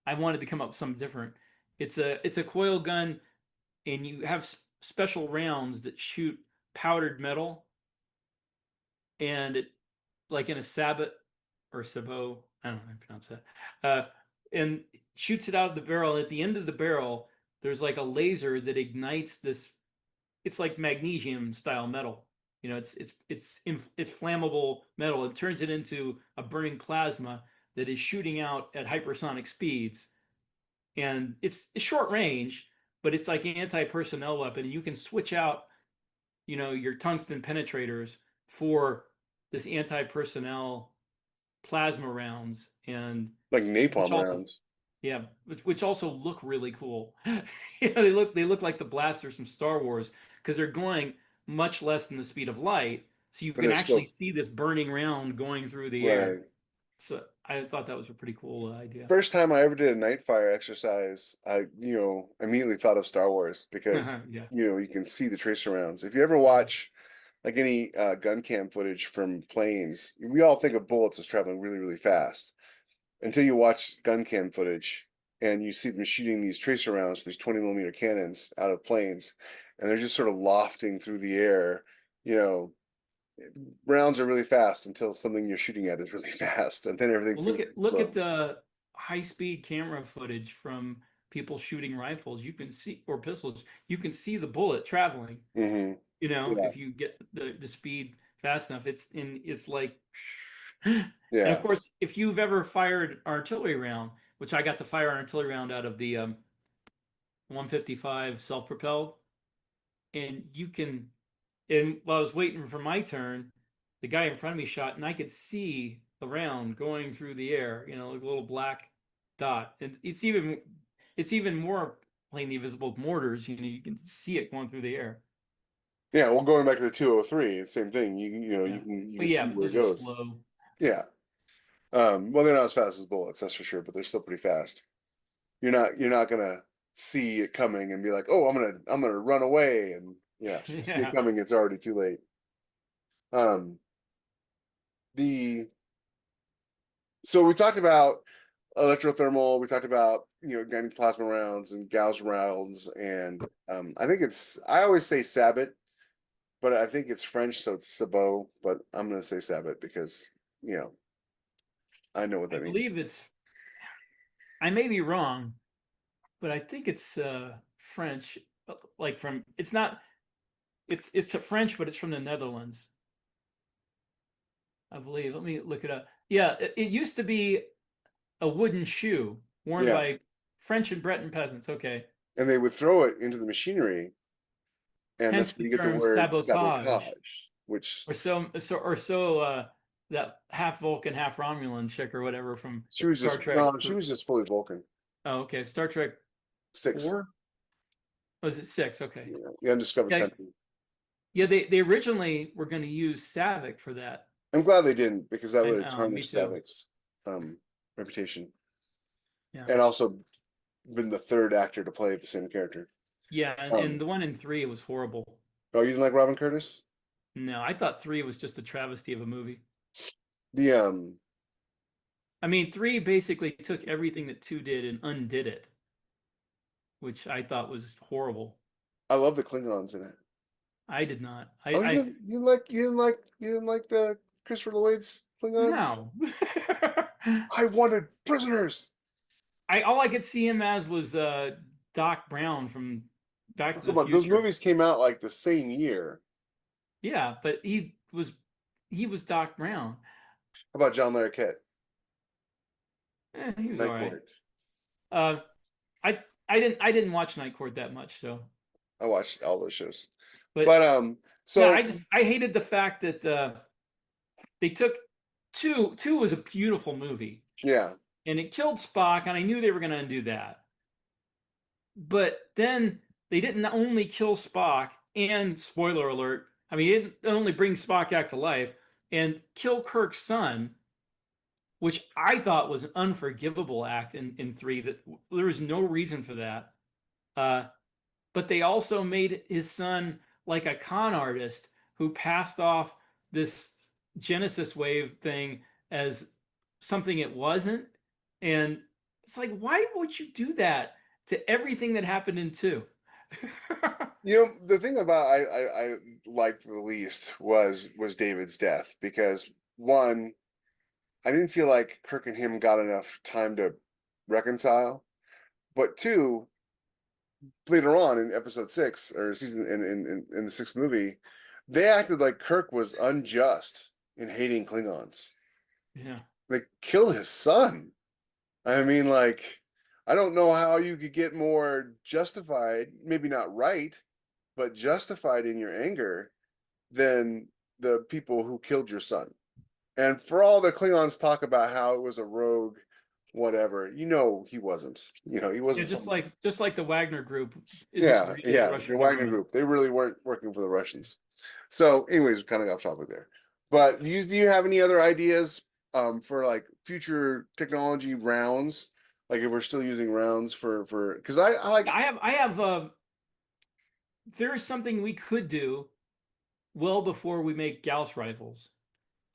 I wanted to come up with something different. It's a coil gun, and you have special rounds that shoot powdered metal, and it like in a sabot or sabot, I don't know how to pronounce that, and shoots it out of the barrel. At the end of the barrel, there's like a laser that ignites this. It's like magnesium style metal. It's flammable metal. It turns it into a burning plasma that is shooting out at hypersonic speeds, and it's short range, but it's like an anti-personnel weapon. And you can switch out, your tungsten penetrators for this anti-personnel plasma rounds, and Like which napalm also, rounds. yeah, which also look really cool. They look like the blasters from Star Wars because they're going much less than the speed of light, so you But can they're actually still see this burning round going through the air. right. So I thought that was a pretty cool idea. First time I ever did a night fire exercise, I, you know, immediately thought of Star Wars because, Yeah. you know, you can see the tracer rounds. If you ever watch like any gun cam footage from planes, we all think of bullets as traveling really, really fast until you watch gun cam footage and you see them shooting these tracer rounds, these 20 millimeter cannons out of planes, and they're just sort of lofting through the air. You know, rounds are really fast until something you're shooting at is really fast, and then everything Well, seems look really at look slow. at high speed camera footage from people shooting rifles. You can see, or pistols. You can see the bullet traveling. Hmm. Yeah, If you get the speed fast enough, it's like, and of yeah. course, if you've ever fired artillery round, which I got to fire an artillery round out of the 155 self-propelled, and you can, and while I was waiting for my turn, the guy in front of me shot, and I could see the round going through the air, like a little black dot. And it's even more plainly visible with mortars. You can see it going through the air. Yeah, well, going back to the 203, it's the same thing. You know, Yeah, you but can see yeah, where it those are goes. slow. Yeah. Well, they're not as fast as bullets, that's for sure, but they're still pretty fast. You're not gonna see it coming and be like, oh, I'm gonna run away, and yeah, you see it Yeah. coming, it's already too late. Um, the so we talked about electrothermal, we talked about, you know, getting plasma rounds and Gauss rounds, and I always say sabot, but I think it's French, so it's sabot, but I'm gonna say sabot because, you know, I know what I that means. believe I may be wrong, but I think it's French. Like from, it's not, it's a French, but it's from the Netherlands, I believe. Let me look it up. Yeah, it used to be a wooden shoe worn Yeah, by French and Breton peasants. Okay. and they would throw it into the machinery, and Hence that's the where you get the term word sabotage, sabotage, which or so that half Vulcan, half Romulan chick or whatever from she was Star just Trek. no, she was just fully Vulcan. Oh, okay. Star Trek Six, 4? Was it 6? Okay. you know, the undiscovered Yeah, country. yeah. They originally were going to use Savick for that. I'm glad they didn't because that would And have me tarnished too. Savic's reputation, Yeah. and also been the third actor to play the same character. Yeah, and Um, the one in 3 was horrible. oh, you didn't like Robin Curtis? No, I thought 3 was just a travesty of a movie. The I mean, 3 basically took everything that 2 did and undid it, which I thought was horrible. I love the Klingons in it. I did not. Oh, I you didn't like the Christopher Lloyd's Klingon? no. I wanted prisoners. I all I could see him as was Doc Brown from Back to the Come on, those Future. movies came out like the same year. Yeah, but he was Doc Brown. How about John Larroquette? He was all Night right. Court. Uh, I didn't watch Night Court that much, so I watched all those shows. but But yeah, so I hated the fact that they took two. Two was a beautiful movie, yeah, and it killed Spock, and I knew they were going to undo that. But then they didn't only kill Spock, and spoiler alert, I mean, it didn't only bring Spock back to life and kill Kirk's son, which I thought was an unforgivable act in 3. That there was no reason for that. But they also made his son like a con artist who passed off this Genesis wave thing as something it wasn't. And it's like, why would you do that to everything that happened in 2? you know the thing about I liked the least was David's death because one, I didn't feel like Kirk and him got enough time to reconcile, but two, later on in episode 6 or season in the 6th movie, they acted like Kirk was unjust in hating Klingons. Yeah. They kill his son. I mean, like, I don't know how you could get more justified, maybe not right, but justified in your anger than the people who killed your son. And for all the Klingons talk about how it was a rogue, whatever, he wasn't. He Yeah, wasn't just like the Wagner group isn't yeah, really the yeah, the Russian Wagner government. group. They really weren't working for the Russians. So, anyways, we kind of got off topic there. But do you have any other ideas for like future technology rounds? Like if we're still using rounds for because I like I have there is something we could do well before we make Gauss rifles.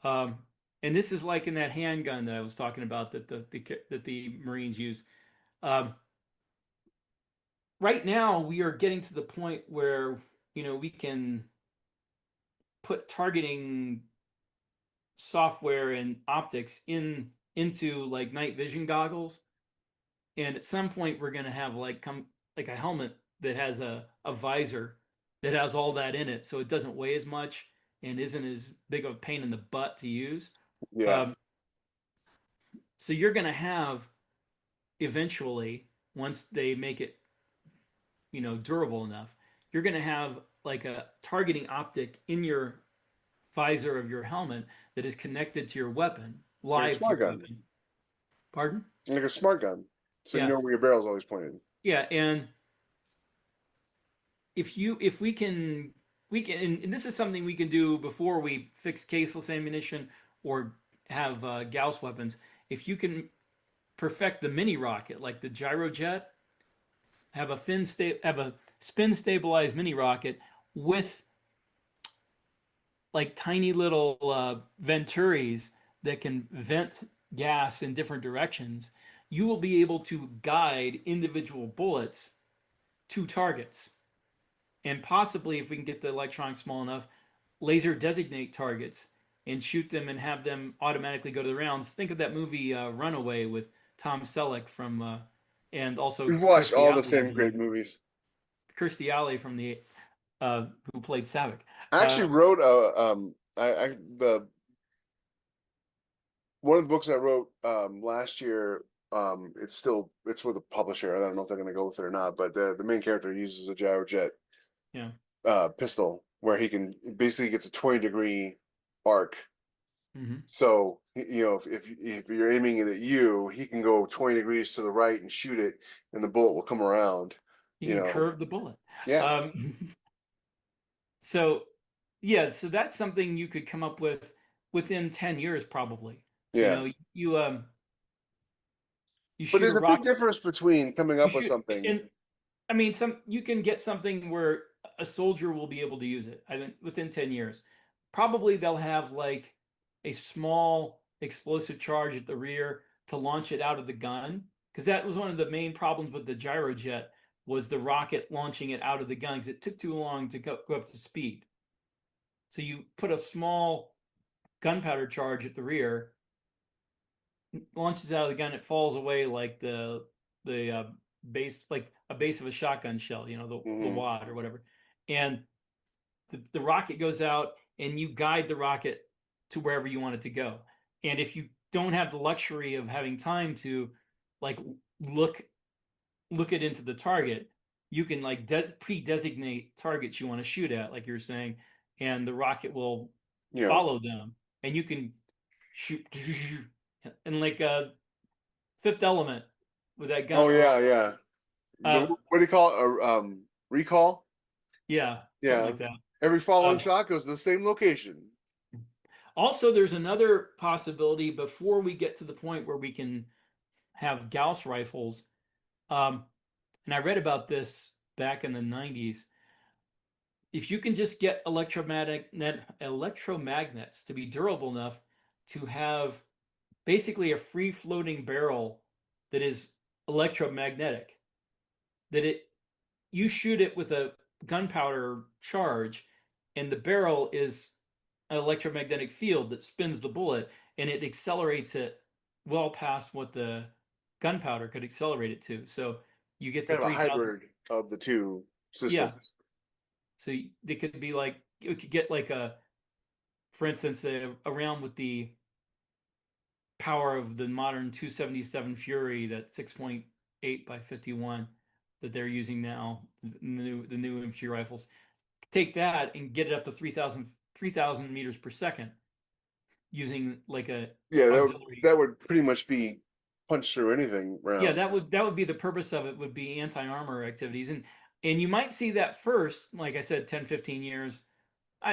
Um, and this is like in that handgun that I was talking about that the Marines use. Um, right now, we are getting to the point where we can put targeting software and optics into like night vision goggles, and at some point we're going to have like a helmet that has a visor that has all that in it, so it doesn't weigh as much and isn't as big of a pain in the butt to use. yeah. Um, so you're going to have eventually, once they make it durable enough, you're going to have like a targeting optic in your visor of your helmet that is connected to your weapon, Like a live to smart your gun. weapon. Pardon? Like a smart gun. So you Yeah, know where your barrel's always pointed. yeah. And if we can, and this is something we can do before we fix caseless ammunition or have Gauss weapons. If you can perfect the mini rocket like the gyrojet, have a spin stabilized mini rocket with like tiny little venturis that can vent gas in different directions, you will be able to guide individual bullets to targets. And possibly, if we can get the electronics small enough, laser designate targets and shoot them and have them automatically go to the rounds. Think of that movie Runaway with Tom Selleck and also We've watched Kirstie all the Alley, I same great believe. movies. Kirstie Alley from who played Savick. I actually wrote I the one of the books I wrote last year. It's with a publisher. I don't know if they're going to go with it or not, but the main character uses a gyrojet Yeah. pistol where he can basically gets a 20-degree arc. Mm-hmm. So if you're aiming it at you, he can go 20 degrees to the right and shoot it, and the bullet will come around. You can curve the bullet. Yeah, So, yeah, so that's something you could come up with within 10 years, probably. yeah. You But shoot a there's a big rocket. difference between coming You up with shoot, something. and I mean, you can get something where a soldier will be able to use it. I mean, within 10 years, probably they'll have like a small explosive charge at the rear to launch it out of the gun, because that was one of the main problems with the gyrojet was the rocket launching it out of the gun because it took too long to go up to speed. So you put a small gunpowder charge at the rear, launches out of the gun, it falls away like the base, like a base of a shotgun shell, the Hmm. wad or whatever, and the rocket goes out, and you guide the rocket to wherever you want it to go. And if you don't have the luxury of having time to like look it into the target, you can like pre-designate targets you want to shoot at, like you're saying, and the rocket will You know. follow them, and you can shoot and like a Fifth Element with that Oh gun yeah, earlier. yeah. Uh, What do you call it? Recall? yeah, something Yeah. like that. Every following Uh, shot goes to the same location. Also, there's another possibility before we get to the point where we can have Gauss rifles. Um, and I read about this back in the 90s. If you can just get electromagnets to be durable enough to have basically a free floating barrel that is electromagnetic, that you shoot it with a gunpowder charge, and the barrel is an electromagnetic field that spins the bullet, and it accelerates it well past what the gunpowder could accelerate it to. So you get to Kind of a 3,000. hybrid of the two Yeah. systems. So they could be like, you could get like for instance, a round with the power of the modern 277 Fury, that 6.8 by 51 that they're using now, the new infantry rifles. Take that and get it up to 3,000 meters per second using like a Yeah, auxiliary. that would pretty much be punch through anything Yeah, round. that would be the purpose of it, would be anti-armor activities. And you might see that first, like I said, 10, 15 years.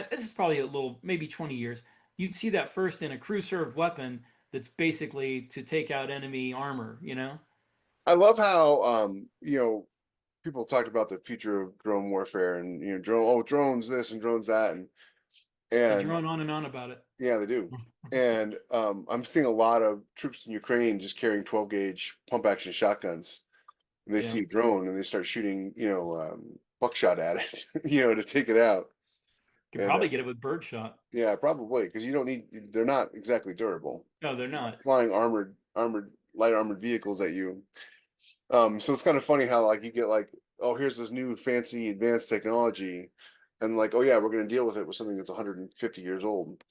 This is probably a little, maybe 20 years. You'd see that first in a crew served weapon that's basically to take out enemy armor. I love how people talked about the future of drone warfare and drones this and drones that They and drone on and on about it. yeah, they do. And I'm seeing a lot of troops in Ukraine just carrying 12 gauge pump action shotguns. And they Yeah. see a drone and they start shooting, buckshot at it, to take it out. Could And probably get it with birdshot. yeah, probably because you don't need, they're not exactly durable. No, they're not. Flying light armored vehicles at you. So it's kind of funny how like you get like, oh, here's this new fancy advanced technology, and like, oh yeah, we're gonna deal with it with something that's 150 years old.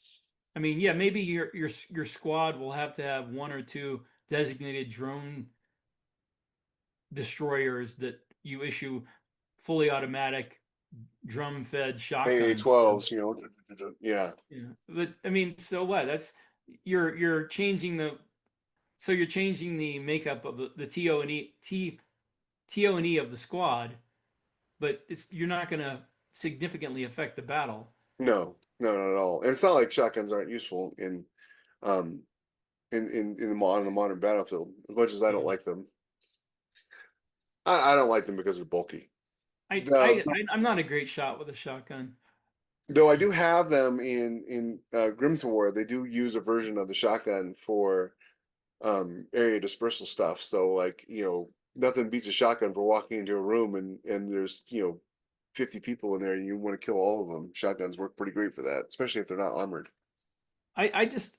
I mean, yeah, maybe your squad will have to have one or two designated drone destroyers that you issue fully automatic drum fed shotguns to. AA-12s, yeah. Yeah. But I mean, so what? That's you're changing the makeup of the TO and E of the squad, but you're not gonna significantly affect the battle. No, no, not at all. And it's not like shotguns aren't useful um on the modern battlefield. As much as I don't Yeah. like them, I don't like them because they're bulky. I, The, I I'm not a great shot with a shotgun. though I do have them in Grimm's War. They do use a version of the shotgun for area dispersal stuff. So like, nothing beats a shotgun for walking into a room and there's, 50 people in there and you want to kill all of them. Shotguns work pretty great for that, especially if they're not armored. I just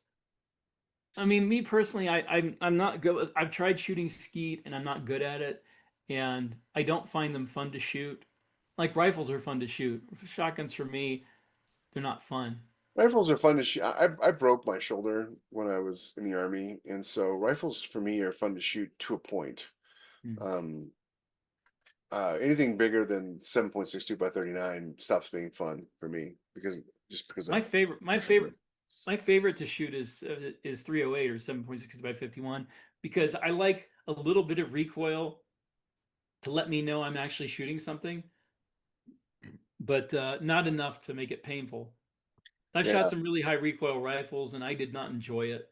I mean, me personally, I'm not good I've tried shooting skeet and I'm not good at it, and I don't find them fun to shoot. Like rifles are fun to shoot. Shotguns for me, they're not fun. Rifles are fun to shoot. I broke my shoulder when I was in the army, and so rifles for me are fun to shoot to a point. Hmm. Um, Anything bigger than 7.62 by 39 stops being fun for me because My of favorite, my my shoulder. favorite, my favorite to shoot is 308 or 7.62 by 51 because I like a little bit of recoil to let me know I'm actually shooting something, but not enough to make it painful. I've Yeah, shot some really high recoil rifles and I did not enjoy it.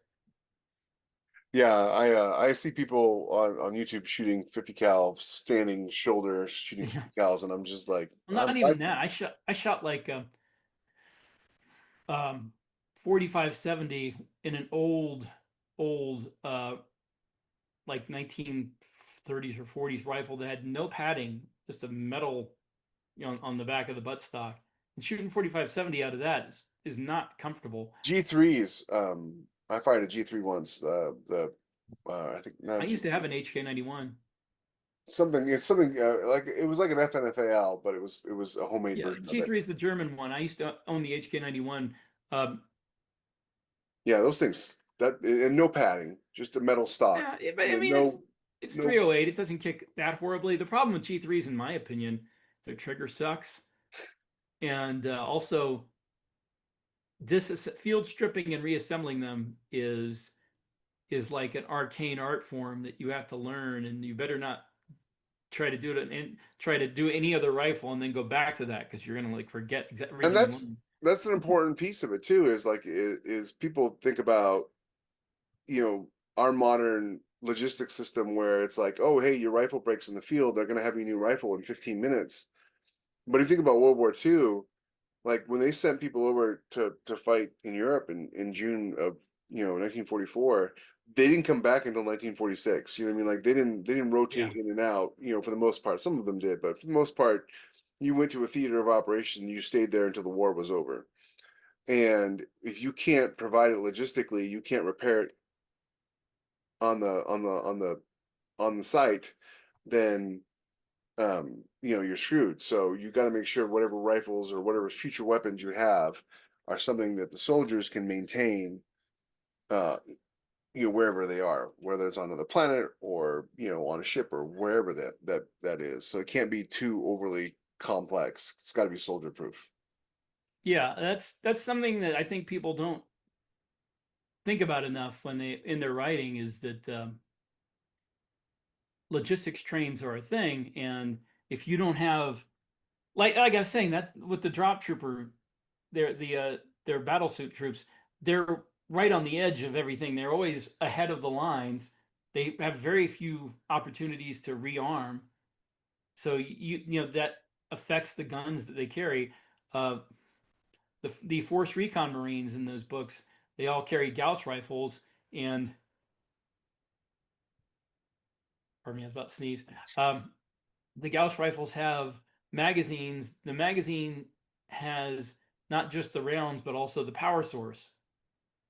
Yeah, I see people on YouTube shooting 50 cal standing shoulder shooting Yeah. 50 cals, and I'm just like, Well, not even that. I shot like 4570 in an old like 1930s or 40s rifle that had no padding, just a metal, on the back of the buttstock. And shooting 4570 out of that is not comfortable. G3s. I fired a G3 once. I think I not used to G3. have an HK91. Something. It's something like it was like an FNFAL, but it was a homemade Yeah, version of it. G3 is the German one. I used to own the HK91. Um, Yeah, those things that and no padding, just a metal stock. yeah, but I mean No, it's no. 308. It doesn't kick that horribly. The problem with G3s, in my opinion, their trigger sucks, and also field stripping and reassembling them is like an arcane art form that you have to learn, and you better not try to do it and try to do any other rifle and then go back to that because you're gonna like forget And everything you learned. that's an important piece of it too. Is like is people think about our modern logistics system where it's like, oh, hey, your rifle breaks in the field, they're going to have your new rifle in 15 minutes. But if you think about World War II, like when they sent people over to fight in Europe in June of 1944, they didn't come back until 1946. You know what I mean? Like they didn't Yeah, rotate in and out. For the most part, some of them did, but for the most part, you went to a theater of operation. You stayed there until the war was over. And if you can't provide it logistically, you can't repair it on the site, then you're screwed. So you got to make sure whatever rifles or whatever future weapons you have are something that the soldiers can maintain, uh, wherever they are, whether it's on another planet or on a ship or wherever that is. So it can't be too overly complex. It's got to be soldier proof. yeah, that's something that I think people don't think about enough when they in their writing is that logistics trains are a thing, and if you don't have like I was saying that with the drop trooper, their battle suit troops, they're right on the edge of everything. They're always ahead of the lines. They have very few opportunities to rearm, so that affects the guns that they carry. Uh, the Force Recon Marines in those books, they all carry Gauss rifles, and pardon me, I was about to sneeze. Um, the Gauss rifles have magazines. The magazine has not just the rounds, but also the power source.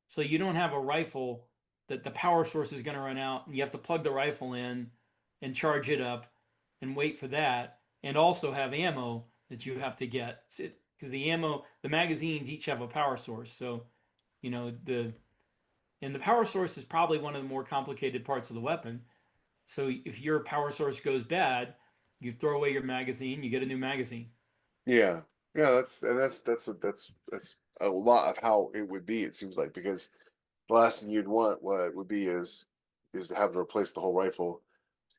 So you don't have a rifle that the power source is going to run out, and you have to plug the rifle in and charge it up and wait for that, and also have ammo that you have to get because the magazines each have a power source. So the power source is probably one of the more complicated parts of the weapon. So if your power source goes bad, you throw away your magazine, you get a new magazine. Yeah, yeah. That's a lot of how it would be. It seems like because the last thing you'd want, what it would be is to have to replace the whole rifle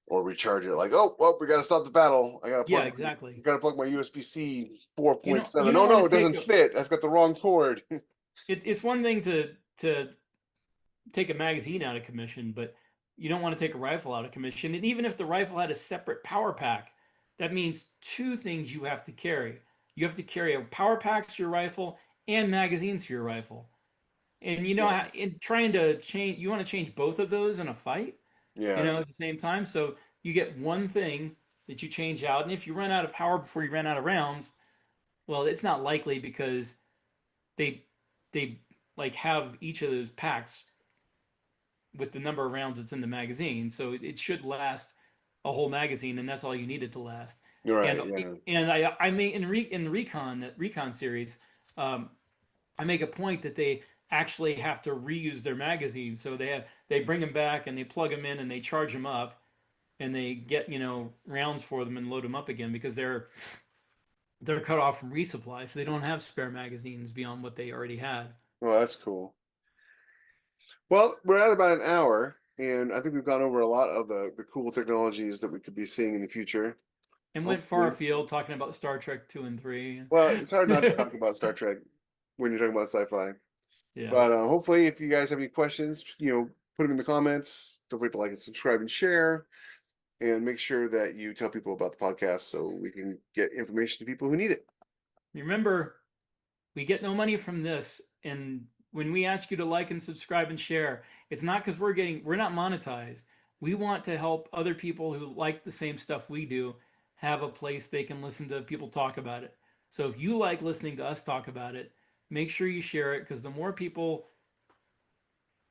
or recharge it. Like, oh, well, we got to stop the battle. Yeah, exactly. Got to plug my USB-C You don't you 4.7. Oh don't want no, to it doesn't fit. I've got the wrong cord. it's one thing to take a magazine out of commission, but you don't want to take a rifle out of commission. And even if the rifle had a separate power pack, that means two things you have to carry. You have to carry a power pack to your rifle and magazines to your rifle. And Yeah, in trying to change, you want to change both of those in a fight, yeah, at the same time. So you get one thing that you change out, and if you run out of power before you run out of rounds, well, it's not likely because they they like have each of those packs with the number of rounds that's in the magazine, so it should last a whole magazine, and that's all you need it to last. you're And right. Yeah, I make in recon that recon series, um, I make a point that they actually have to reuse their magazines, so they bring them back and they plug them in and they charge them up and they get rounds for them and load them up again because they're cut off from resupply, so they don't have spare magazines beyond what they already had. well, that's cool. Well, we're at about an hour, and I think we've gone over a lot of the cool technologies that we could be seeing in the future. And went far Hopefully, afield talking about Star Trek 2 and 3. well, it's hard not to talk about Star Trek when you're talking about sci-fi. Yeah. But hopefully, if you guys have any questions, put them in the comments. Don't forget to like and subscribe and share. And make sure that you tell people about the podcast so we can get information to people who need it. Remember, we get no money from this, and when we ask you to like and subscribe and share, it's not because we're not monetized. We want to help other people who like the same stuff we do have a place they can listen to people talk about it. So if you like listening to us talk about it, make sure you share it, because the more people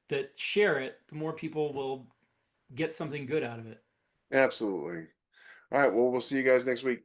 that share it, the more people will get something good out of it. Absolutely. All right. Well, we'll see you guys next week.